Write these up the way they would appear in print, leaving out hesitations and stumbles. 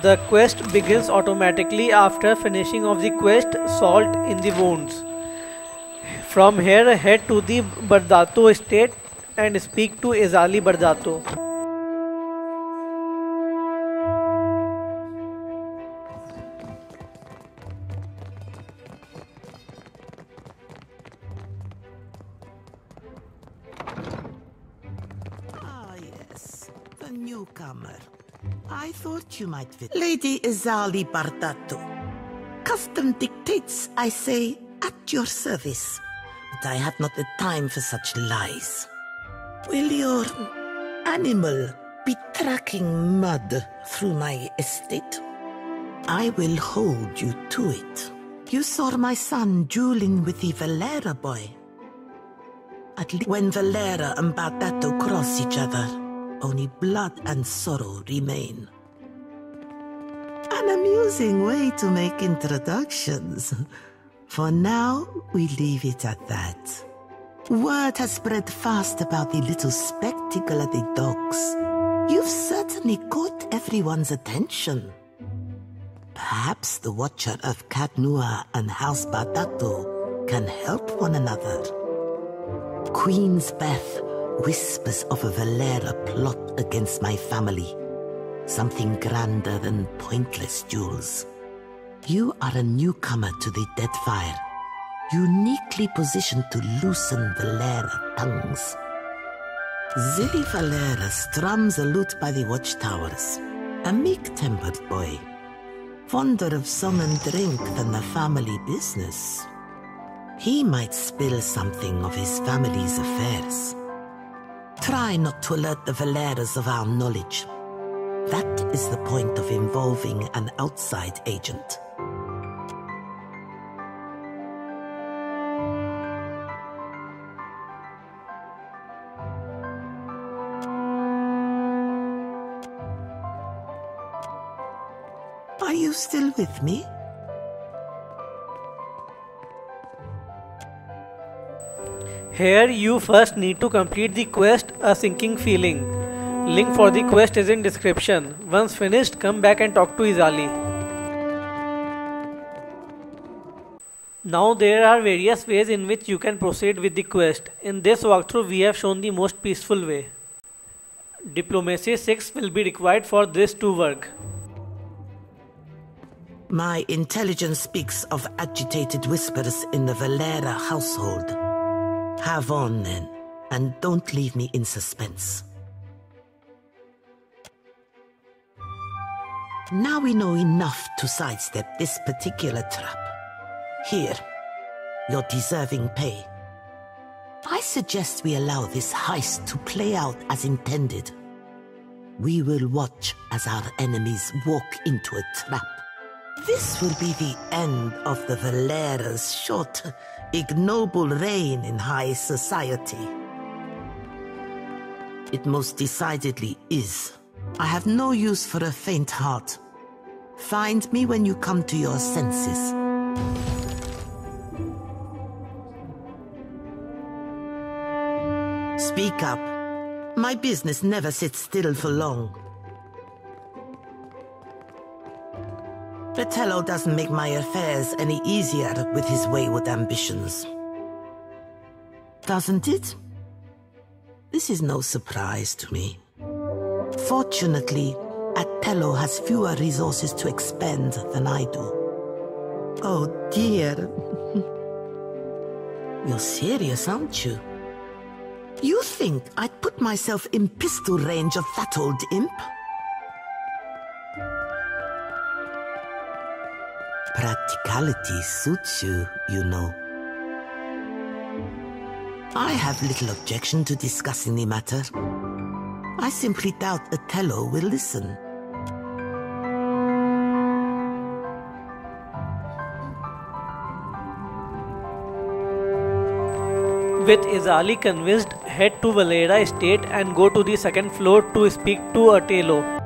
The quest begins automatically after finishing of the quest Salt in the Wounds. From here head to the Bardato estate and speak to Ezzali Bardato. Ah, yes, the newcomer. I thought you might fit. Lady Ezzali Bardato. Custom dictates, I say, at your service. But I have not the time for such lies. Will your animal be tracking mud through my estate? I will hold you to it. You saw my son dueling with the Valera boy. At least when Valera and Bardato cross each other, only blood and sorrow remain. An amusing way to make introductions. For now, we leave it at that. Word has spread fast about the little spectacle of the dogs. You've certainly caught everyone's attention. Perhaps the Watcher of Cadnua and House Bardato can help one another. Queen's Beth whispers of a Valera plot against my family. Something grander than pointless duels. You are a newcomer to the Deadfire, uniquely positioned to loosen Valera tongues. Zilly Valera strums a lute by the watchtowers, a meek-tempered boy, fonder of song and drink than the family business. He might spill something of his family's affairs. Try not to alert the Valeras of our knowledge. That is the point of involving an outside agent. Are you still with me? Here you first need to complete the quest A Sinking Feeling. Link for the quest is in description. Once finished, come back and talk to Ezzali. Now there are various ways in which you can proceed with the quest. In this walkthrough we have shown the most peaceful way. Diplomacy 6 will be required for this to work. My intelligence speaks of agitated whispers in the Valera household. Have on then, and don't leave me in suspense. Now we know enough to sidestep this particular trap. Here, your deserving pay. I suggest we allow this heist to play out as intended. We will watch as our enemies walk into a trap. This will be the end of the Valera's short, ignoble reign in high society. It most decidedly is. I have no use for a faint heart. Find me when you come to your senses. Speak up. My business never sits still for long. Atello doesn't make my affairs any easier with his wayward ambitions. Doesn't it? This is no surprise to me. Fortunately, Atello has fewer resources to expend than I do. Oh dear. You're serious, aren't you? You think I'd put myself in pistol range of that old imp? Practicality suits you, you know. I have little objection to discussing the matter. I simply doubt Atello will listen. With Ezzali convinced, head to Valera estate and go to the second floor to speak to Atello.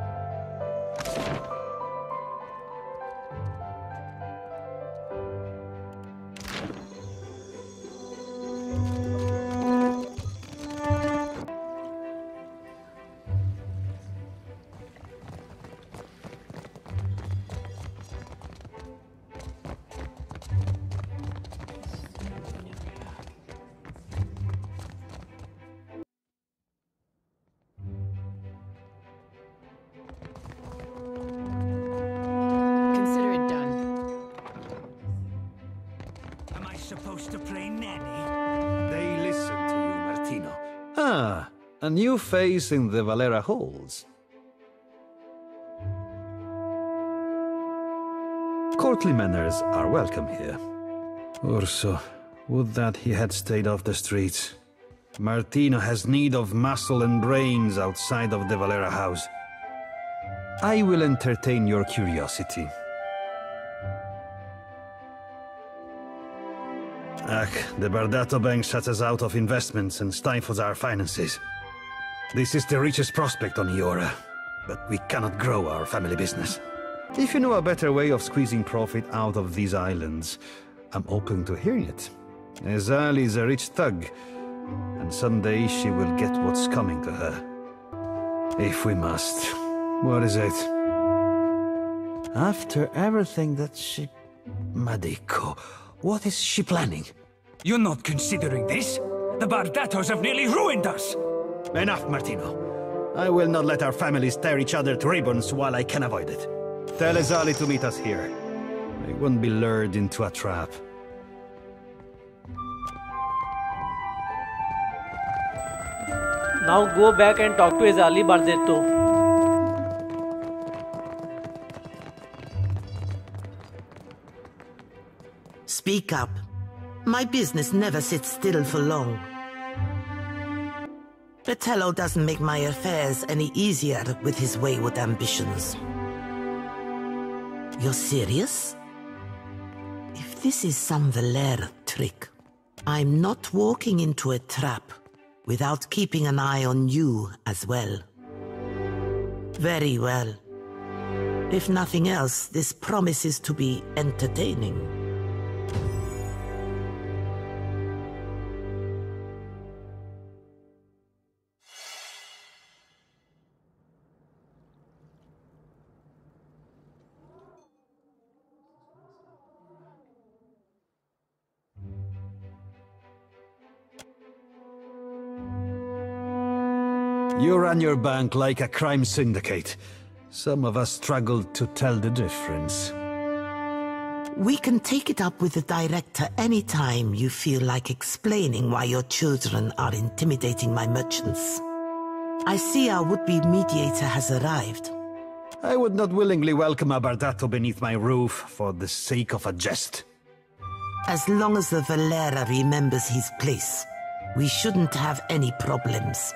used to play nanny. They listen to you, Martino. Ah, a new face in the Valera halls. Courtly manners are welcome here. Urso, would that he had stayed off the streets. Martino has need of muscle and brains outside of the Valera house. I will entertain your curiosity. The Bardato Bank shuts us out of investments and stifles our finances. This is the richest prospect on Iora, but we cannot grow our family business. If you know a better way of squeezing profit out of these islands, I'm open to hearing it. Ezzali is a rich thug, and someday she will get what's coming to her. If we must. What is it? After everything that she... Madiko, what is she planning? You're not considering this? The Bardatos have nearly ruined us! Enough, Martino. I will not let our families tear each other to ribbons while I can avoid it. Tell Ezzali to meet us here. I won't be lured into a trap. Now go back and talk to Ezzali Bardato. Speak up. My business never sits still for long. Atello doesn't make my affairs any easier with his wayward ambitions. You're serious? If this is some Valera trick, I'm not walking into a trap without keeping an eye on you as well. Very well. If nothing else, this promises to be entertaining. You run your bank like a crime syndicate. Some of us struggle to tell the difference. We can take it up with the director anytime you feel like explaining why your children are intimidating my merchants. I see our would-be mediator has arrived. I would not willingly welcome a Bardato beneath my roof for the sake of a jest. As long as the Valera remembers his place, we shouldn't have any problems.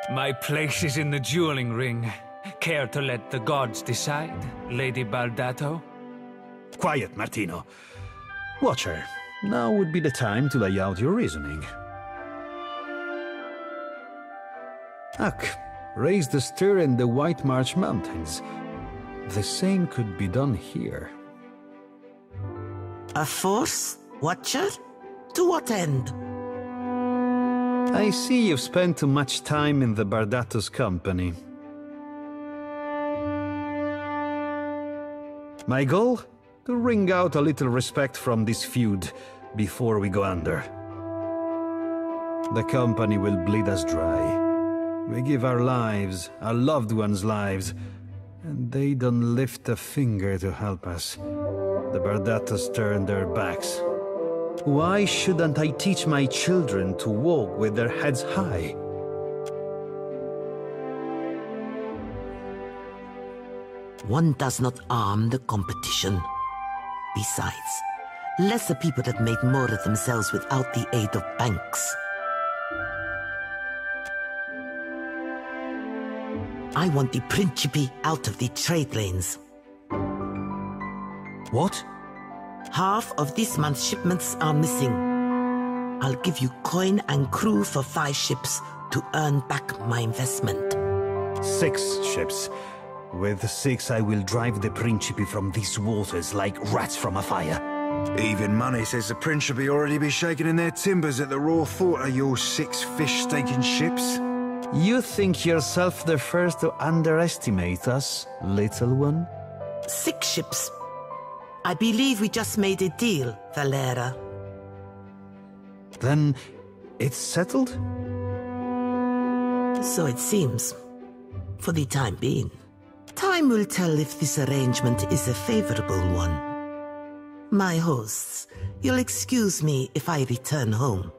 My place is in the dueling ring. Care to let the gods decide, Lady Bardato? Quiet, Martino. Watcher, now would be the time to lay out your reasoning. Raise the stir in the White March Mountains. The same could be done here. A force? Watcher? To what end? I see you've spent too much time in the Bardato's company. My goal? To wring out a little respect from this feud before we go under. The company will bleed us dry. We give our lives, our loved ones' lives, and they don't lift a finger to help us. The Bardatos turn their backs. Why shouldn't I teach my children to walk with their heads high? One does not arm the competition. Besides, lesser people have made more of themselves without the aid of banks. I want the Principe out of the trade lanes. What? Half of this month's shipments are missing. I'll give you coin and crew for 5 ships to earn back my investment. 6 ships. With 6 I will drive the Principe from these waters like rats from a fire. Even money says the Principe already be shaking in their timbers at the raw thought of your 6 fish-staking ships. You think yourself the first to underestimate us, little one? 6 ships. I believe we just made a deal, Valera. Then it's settled? So it seems. For the time being. Time will tell if this arrangement is a favorable one. My hosts, you'll excuse me if I return home.